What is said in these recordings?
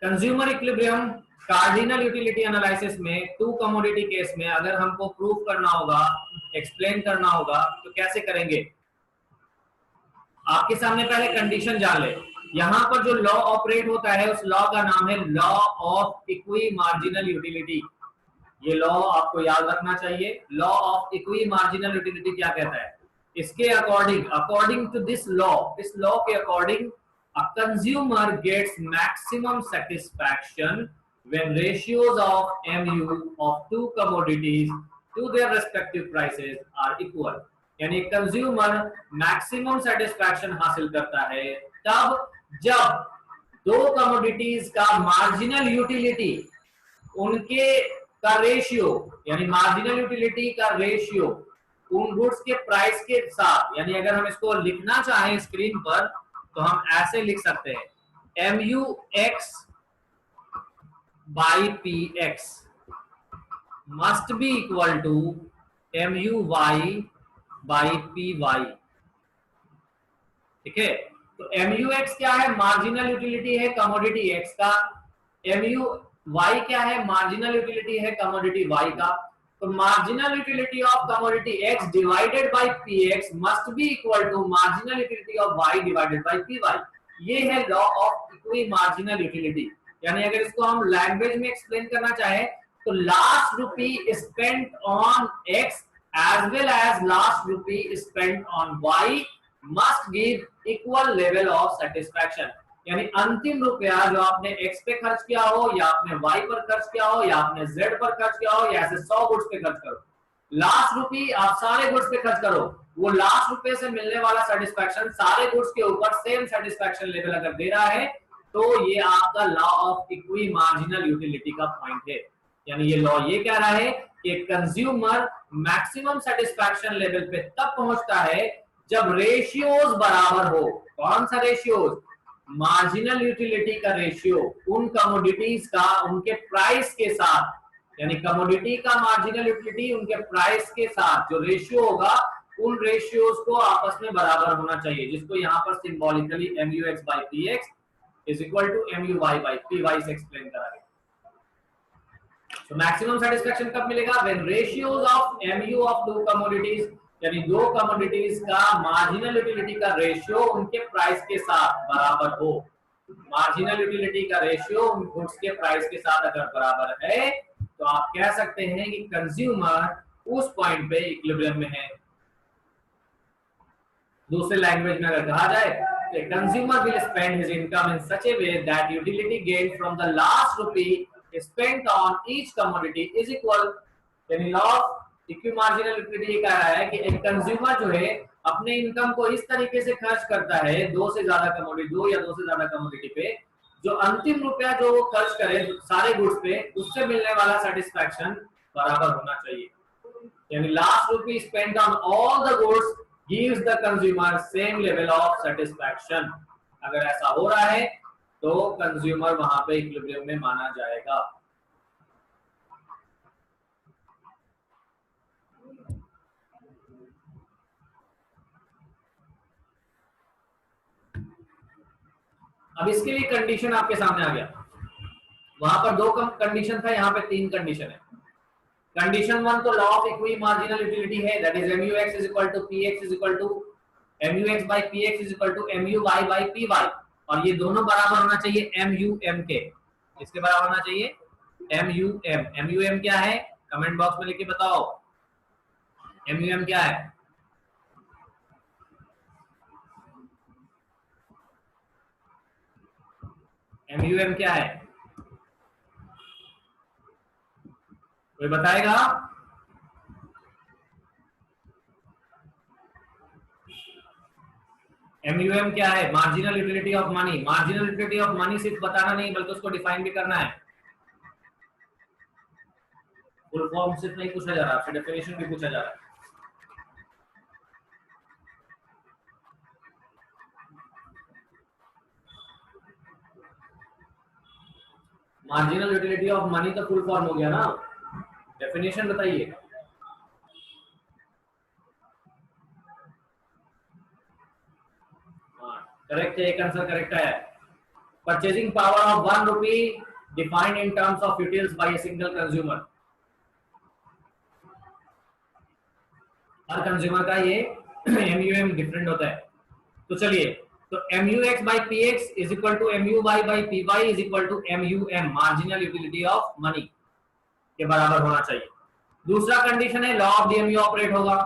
Consumer equilibrium cardinal utility analysis में to commodity case में अगर हमको प्रूफ करना होगा, एक्सप्लेन करना होगा, तो कैसे करेंगे? आपके सामने पहले कंडीशन जान ले। यहां पर जो लॉ ऑपरेट होता है उस लॉ का नाम है law of equi marginal utility. ये लॉ आपको याद रखना चाहिए। Law of equi marginal utility क्या कहता है? इसके according, according to this law, इस लॉ के according a consumer gets maximum satisfaction when ratios of MU of two commodities to their respective prices are equal। यानी कंज्यूमर मैक्सिमम सेटिस्फैक्शन हासिल करता है तब जब दो कमोडिटीज का मार्जिनल यूटिलिटी, उनके का रेशियो, यानी मार्जिनल यूटिलिटी का रेशियो उन गुड्स के प्राइस के साथ, यानी अगर हम इसको लिखना चाहें स्क्रीन पर तो हम ऐसे लिख सकते हैं MU X by PX must be equal to MU Y by PY। ठीक है, तो MU X क्या है? मार्जिनल यूटिलिटी है कमोडिटी X का। MU Y क्या है? मार्जिनल यूटिलिटी है कमोडिटी Y का। तो marginal utility of commodity X divided by PX must be equal to marginal utility of Y divided by PY। ये है law of equi marginal utility. यानी अगर इसको हम लैंग्वेज में एक्सप्लेन करना चाहे तो last rupee spent on X as well as last rupee spent on Y must give equal level of satisfaction. यानी अंतिम रुपया जो आपने X पे खर्च किया हो, या आपने Y पर खर्च किया हो, या आपने Z पर खर्च किया हो, या ऐसे 100 गुड्स पे खर्च करो, लास्ट रुपी आप सारे गुड्स पे खर्च करो, वो लास्ट रुपए से मिलने वाला सेटिस्फैक्शन सारे गुड्स के ऊपर सेम सेटिस्फैक्शन लेवल अगर दे रहा है तो ये आपका law of equi marginal utility का पॉइंट है। यानी ये लॉ ये कह रहा है कि कंज्यूमर मैक्सिमम सेटिस्फैक्शन लेवल पे तब पहुंचता है जब रेशियोज बराबर हो। कौन सा रेशियोज? मार्जिनल यूटिलिटी का रेशियो उन कमोडिटीज का उनके प्राइस के साथ, यानी कमोडिटी का मार्जिनल यूटिलिटी उनके प्राइस के साथ जो रेशियो होगा उन रेशियोज को आपस में बराबर होना चाहिए, जिसको यहाँ पर symbolically MUX by PX is equal to MUY by PY से एक्सप्लेन करा गया। So मैक्सिमम सेटिस्फैक्शन कब मिलेगा? When ratios of MU of two commodities, यानी दो कमोडिटीज का मार्जिनल यूटिलिटी का रेशियो उनके प्राइस के साथ बराबर हो। मार्जिनल यूटिलिटी का रेशियो उन गुड्स के प्राइस के साथ अगर बराबर है तो आप कह सकते हैं कि कंज्यूमर उस पॉइंट पे इक्विलिब्रियम में है। दूसरे लैंग्वेज में अगर कहा जाए, consumer will spend his income in such a way that utility gain from the last rupee spent on each commodity is equal. यानी law of equi marginal utility कह रहा है कि एक कंज्यूमर जो है अपने इनकम को इस तरीके से खर्च करता है दो या दो से ज्यादा कमोडिटी पे, जो अंतिम रुपया जो वो खर्च करे सारे गुड्स पे उससे मिलने वाला सेटिस्फैक्शन बराबर होना चाहिए। यानी last rupee spent on all the goods gives the consumer same level of satisfaction. अगर ऐसा हो रहा है तो कंज्यूमर वहां पे इक्विलिब्रियम में माना जाएगा। अब इसके लिए कंडीशन आपके सामने आ गया। वहां पर दो कंडीशन था, यहाँ पे तीन कंडीशन है। कंडीशन वन तो law of equi marginal utility है, that is MUX is equal to PX is equal to MUX by PX is equal to MUY by PY, और ये दोनों बराबर होना चाहिए MUM के। इसके बराबर होना चाहिए MUM। MUM क्या है? कमेंट बॉक्स में लिख के बताओ MUM क्या है। MUM क्या है? कोई बताएगा? MUM क्या है? Marginal utility of money. Marginal utility of money सिर्फ बताना नहीं बल्कि उसको डिफाइन भी करना है। फुल फॉर्म सिर्फ नहीं पूछा जा रहा, आपसे डेफिनेशन भी पूछा जा रहा है। मार्जिनल यूटिलिटी ऑफ मनी तो फुल फॉर्म हो गया ना, डेफिनेशन बताइए। हाँ करेक्ट है, एक आंसर करेक्ट है। Purchasing power of 1 rupee defined in terms of utils by a single consumer. हर कंज्यूमर का ये MUM डिफरेंट होता है। तो चलिए, तो MUX by PX is equal to MUY by PY is equal to MUM, marginal utility of money के बराबर होना चाहिए। दूसरा कंडीशन है लॉ ऑफ DMU ऑपरेट होगा।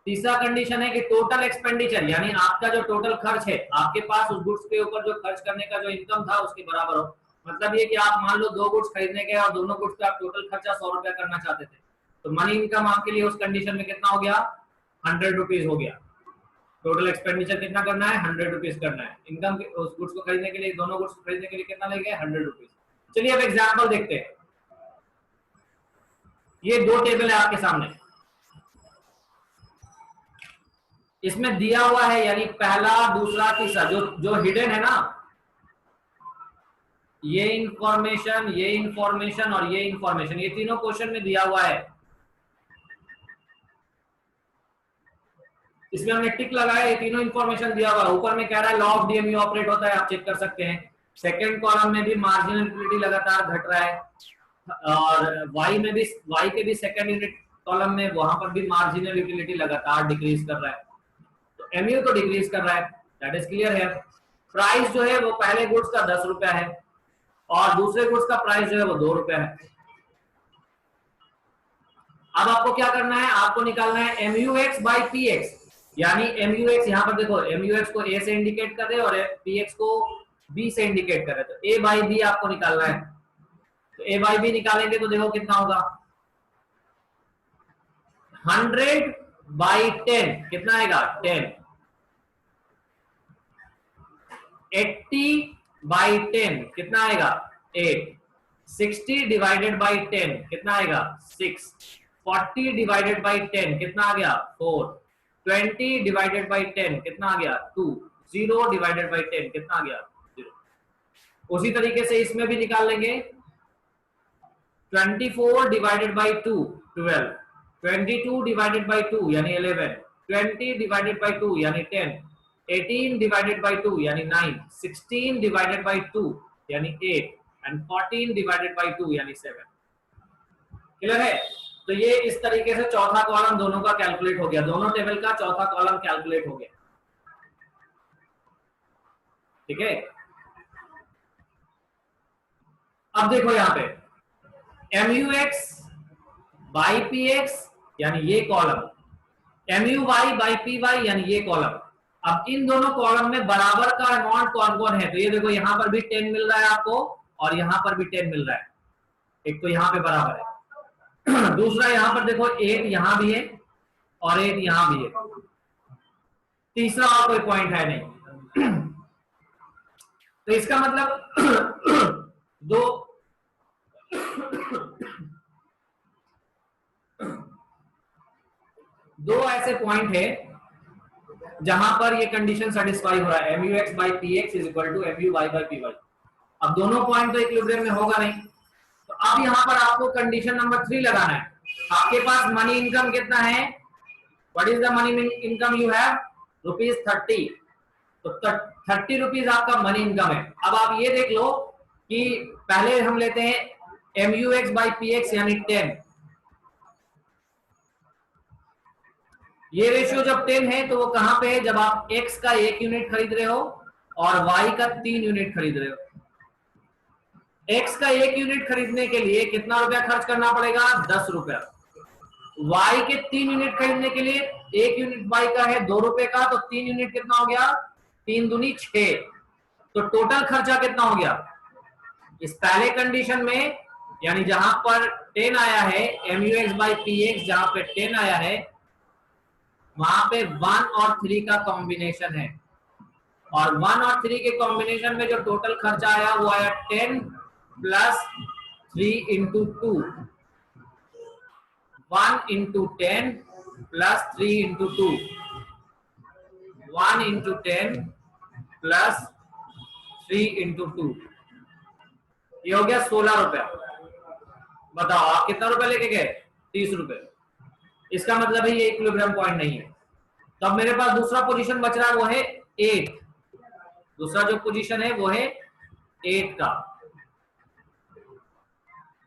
तीसरा कंडीशन है कि टोटल एक्सपेंडिचर, यानी आपका जो टोटल खर्च है, आपके पास उस गुड्स के ऊपर जो खर्च करने का जो इनकम था उसके बराबर हो। मतलब ये कि आप मान लो 2 गुड्स खरीदने के और दोनों गुड्स का आप टोटल खर्चा 100 रुपया करना चाहते थे, तो मनी इनकम आपके लिए उस कंडीशन में कितना हो गया, 100 रुपीज हो गया। टोटल एक्सपेंडिचर कितना करना है, 100 रुपीज करना है। इनकम उस गुड्स को खरीदने के लिए, दोनों गुड्स को खरीदने के लिए कितना लगेगा, 100 रुपीज। चलिए अब एग्जाम्पल देखते हैं। ये 2 टेबल है आपके सामने, इसमें दिया हुआ है यानी पहला, दूसरा, तीसरा, जो हिडन है ना, ये इंफॉर्मेशन, ये इंफॉर्मेशन और ये इंफॉर्मेशन, ये तीनों क्वेश्चन में दिया हुआ है। इसमें हमने टिक लगाया, ये तीनों इंफॉर्मेशन दिया हुआ है। ऊपर में कह रहा है लॉ ऑफ DMU ऑपरेट होता है, आप चेक कर सकते हैं। सेकंड कॉलम में भी मार्जिनल यूटिलिटी लगातार घट रहा है, और वाई में भी, वाई के भी सेकंड यूनिट कॉलम में, वहां पर भी मार्जिनल यूटिलिटी लगातार डिक्रीज कर रहा है। तो MU तो डिक्रीज कर रहा है, दैट इज क्लियर है। प्राइस जो है वो पहले गुड्स का 10 रुपया है और दूसरे गुड्स का प्राइस जो है वो 2 रुपया है। अब आपको क्या करना है, आपको निकालना है MUX by PX, यानी MUX, यहां पर देखो MUX को A से इंडिकेट कर रहे हैं और PX को B से इंडिकेट कर रहे हैं, तो A by B आपको निकालना है। तो A by B निकालेंगे तो देखो कितना होगा, 100 by 10 कितना आएगा, 10। 80 by 10 कितना आएगा, 8। 60 डिवाइडेड बाई 10 कितना आएगा, 6। 40 डिवाइडेड बाई 10 कितना आ गया, 4। 20 डिवाइडेड बाई 10 कितना आ गया, 2। 0 डिवाइडेड बाई 10 कितना आ गया, 0। उसी तरीके से इसमें भी निकाल लेंगे। 24 डिवाइडेड बाई 2 12। 22 डिवाइडेड बाई 2 यानी 11। 20 डिवाइडेड बाई 2 यानी 10। 18 डिवाइडेड बाई 2 यानी 9। 16 डिवाइडेड बाई 2 यानी 8 एंड 14 डिवाइडेड बाई 2 यानी 7। क्लियर है? तो ये इस तरीके से चौथा कॉलम दोनों का कैलकुलेट हो गया, दोनों टेबल का चौथा कॉलम कैलकुलेट हो गया। ठीक है, अब देखो यहां पे MUX बाई PX यानी ये कॉलम, MUY बाई PY यानी ये कॉलम। अब इन दोनों कॉलम में बराबर का अमाउंट कौन कौन है, तो ये देखो यहां पर भी 10 मिल रहा है आपको और यहां पर भी 10 मिल रहा है, एक तो यहां पे बराबर है। दूसरा यहां पर देखो 8 यहां भी है और 8 यहां भी है। तीसरा और कोई पॉइंट है नहीं। तो इसका मतलब दो ऐसे पॉइंट है जहां पर ये कंडीशन सेटिस्फाई हो रहा है, MUX by PX is equal to MUY by PY। अब दोनों पॉइंट तो इक्विलिब्रियम में होगा नहीं, तो अब यहां पर आपको कंडीशन नंबर 3 लगाना है। आपके पास मनी इनकम कितना है, what is the money income you have, ₹30। तो 30 रुपीज आपका मनी इनकम है। अब आप ये देख लो कि पहले हम लेते हैं MUX by PX यानी 10। ये रेशियो जब 10 है तो वो कहां पे है, जब आप X का 1 यूनिट खरीद रहे हो और Y का 3 यूनिट खरीद रहे हो। X का 1 यूनिट खरीदने के लिए कितना रुपया खर्च करना पड़ेगा, 10 रुपया। Y के 3 यूनिट खरीदने के लिए 1 यूनिट Y का है 2 रुपए का, तो 3 यूनिट कितना हो गया, 3 दूनी 6। तो टोटल खर्चा कितना हो गया इस पहले कंडीशन में, यानी जहां पर 10 आया है, MUX by PX जहां पे 10 आया है, वहां पे 1 और 3 का कॉम्बिनेशन है, और 1 और 3 के कॉम्बिनेशन में जो टोटल खर्चा आया वो आया 10 plus 3 into 2। 1 into 10 plus 3 into 2। 1 into 10 plus 3 into 2, ये हो गया 16 रुपया। बताओ आप कितना रुपया लेके गए, 30 रुपए। इसका मतलब है ये इक्विलिब्रियम पॉइंट नहीं है। तो अब मेरे पास दूसरा पोजीशन बच रहा है, वो है 8। दूसरा जो पोजीशन है वो है 8 का।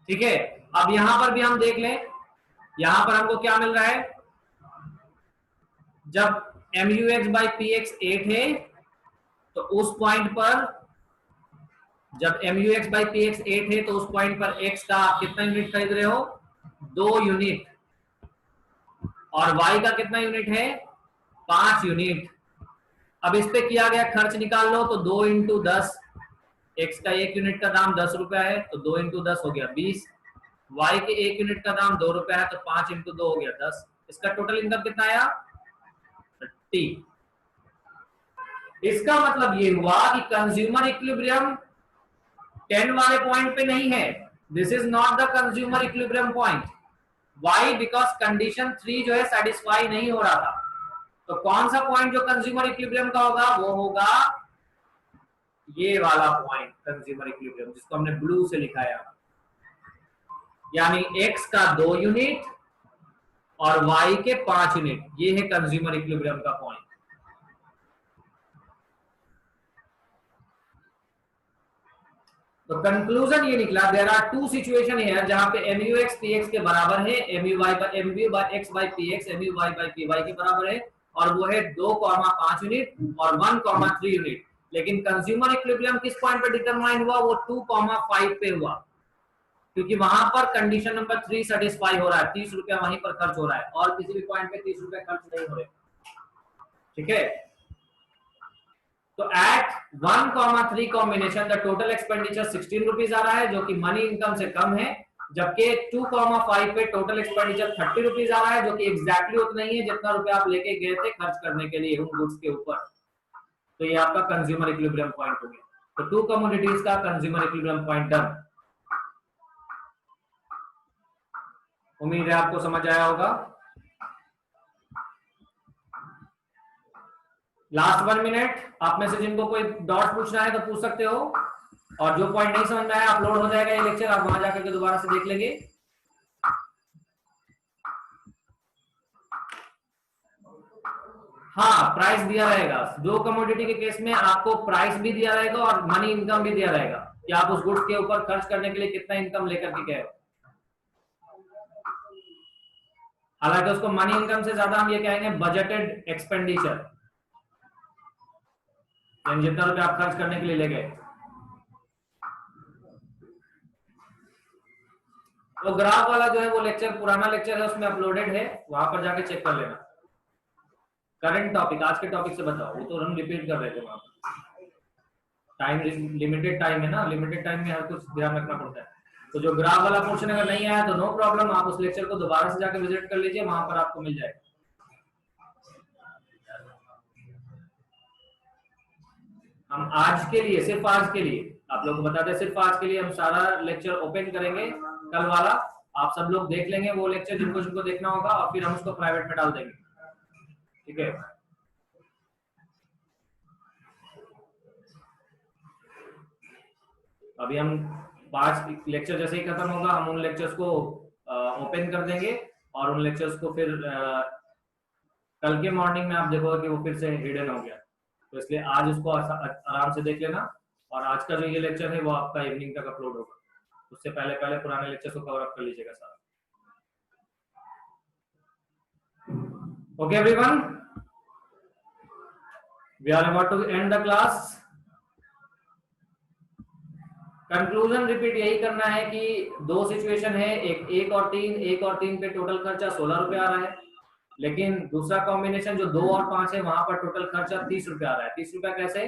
ठीक है, अब यहां पर भी हम देख लें, यहां पर हमको क्या मिल रहा है, जब MUX बाई PX 8 है तो उस पॉइंट पर, जब MUX बाई PX 8 है तो उस पॉइंट पर X का आप कितना यूनिट खरीद रहे हो, 2 यूनिट, और Y का कितना यूनिट है, 5 यूनिट। अब इस पे किया गया खर्च निकाल लो, तो 2 इंटू 10, X का 1 यूनिट का दाम 10 रुपया है तो 2 इंटू 10 हो गया 20, Y के 1 यूनिट का दाम 2 रुपया है तो 5 इंटू 2 हो गया 10। इसका टोटल इनकम कितना आया, 30। इसका मतलब ये हुआ कि कंज्यूमर इक्विलिब्रियम 10 वाले पॉइंट पे नहीं है, this is not the consumer equilibrium point. Why, because condition 3 जो है सेटिस्फाई नहीं हो रहा था। तो कौन सा पॉइंट जो कंज्यूमर इक्विलिब्रियम का होगा, वो होगा ये वाला पॉइंट कंज्यूमर इक्विलिब्रियम, जिसको हमने ब्लू से लिखा है, यानी X का 2 यूनिट और Y के 5 यूनिट, ये है कंज्यूमर इक्विलिब्रियम का पॉइंट। तो कंक्लूजन ये निकला, देयर आर 2 सिचुएशन है जहां पे MUX PX के बराबर है, MU by X by PX MU Y by PY के बराबर है, और वो है 2,5 यूनिट और 1,3 यूनिट। लेकिन कंज्यूमर इक्विलिब्रियम किस पॉइंट पे डिटरमाइन हुआ, वो 2,5 पे हुआ, क्योंकि वहां पर कंडीशन नंबर 3 सेटिस्फाई हो रहा है, 30 रुपया वहीं पर खर्च हो रहा है, और किसी भी पॉइंट पे 30 रुपया खर्च नहीं हो रहे। ठीक है, तो at 1,3 combination the total expenditure 16 rupees आ रहा है, जो कि मनी इनकम से कम है, जबकि 2,5 पे टोटल एक्सपेंडिचर 30 रुपीज आ रहा है, जो कि एग्जैक्टली उतना ही है जितना रुपया आप लेके गए थे खर्च करने के लिए उन गुड्स के ऊपर। तो ये आपका कंज्यूमर इक्विलिब्रियम पॉइंट हो गया। तो 2 कमोडिटीज का कंज्यूमर इक्विलिब्रियम पॉइंट डन। उम्मीद है आपको समझ आया होगा। लास्ट 1 मिनट, आप में से जिनको कोई डॉट पूछना है तो पूछ सकते हो, और जो पॉइंट नहीं समझ में आया अपलोड हो जाएगा ये लेक्चर, आप वहां जाकर के दोबारा से देख लेंगे। हाँ, प्राइस दिया रहेगा, 2 कमोडिटी के केस में आपको प्राइस भी दिया रहेगा और मनी इनकम भी दिया रहेगा कि आप उस गुड्स के ऊपर खर्च करने के लिए कितना इनकम लेकर के गए हो। हालांकि उसको मनी इनकम से ज्यादा हम ये कहेंगे बजटेड एक्सपेंडिचर, जितना रुपया आप खर्च करने के लिए ले गए। तो ग्राफ वाला जो है वो लेक्चर पुराना लेक्चर है, उसमें अपलोडेड है, वहां पर जाके चेक कर लेना। करंट टॉपिक, आज के टॉपिक से बताओ, वो तो हम रिपीट कर रहे थे वहां पर। टाइम लिमिटेड टाइम है ना, लिमिटेड टाइम में हर कुछ ध्यान रखना पड़ता है। तो जो ग्राफ वाला पोर्शन अगर नहीं आया तो नो प्रॉब्लम, आप उस लेक्चर को दोबारा से जाके विजिट कर लीजिए, वहां पर आपको मिल जाएगा। हम आज के लिए, सिर्फ आज के लिए आप लोगों को बता दें, सिर्फ आज के लिए हम सारा लेक्चर ओपन करेंगे, कल वाला आप सब लोग देख लेंगे वो लेक्चर जिनको जिनको देखना होगा, और फिर हम उसको प्राइवेट में डाल देंगे। ठीक है, अभी हम 5 लेक्चर जैसे ही खत्म होगा हम उन लेक्चर्स को ओपन कर देंगे, और उन लेक्चर्स को फिर कल के मॉर्निंग में आप देखोगे कि वो फिर से हिडन हो गया। तो इसलिए आज उसको आराम से देख लेना, और आज का जो ये लेक्चर है वो आपका इवनिंग तक अपलोड होगा, उससे पहले पहले पुराने लेक्चर्स को कवर अप कर लीजिएगा सारा। Okay everyone, we are about to end the class. Conclusion repeat यही करना है कि 2 सिचुएशन है, एक और 3 पे टोटल खर्चा 16 रुपया आ रहा है, लेकिन दूसरा कॉम्बिनेशन जो 2 और 5 है वहां पर टोटल खर्चा 30 रुपया आ रहा है। 30 रुपया कैसे,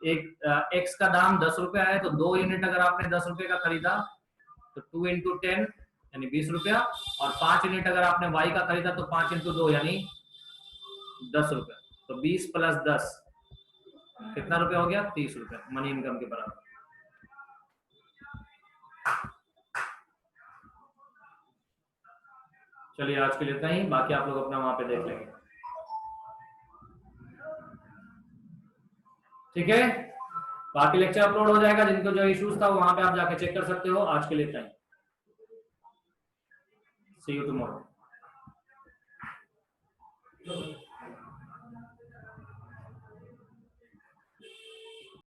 एक एक्स का दाम 10 रुपया है, तो 2 यूनिट अगर आपने 10 रुपए का खरीदा तो 2 इंटू 10 यानी 20 रुपया, और 5 यूनिट अगर आपने वाई का खरीदा तो 5 इंटू 2 यानी 10 रुपया, तो 20 प्लस 10 कितना रुपया हो गया, 30 रुपया, मनी इनकम के बराबर। चलिए आज के लिए इतना ही, बाकी आप लोग अपना वहां पे देख लेंगे। ठीक है, बाकी लेक्चर अपलोड हो जाएगा, जिनको जो इश्यूज था वहां पे आप जाके चेक कर सकते हो। आज के लिए इतना ही, सी यू टुमारो।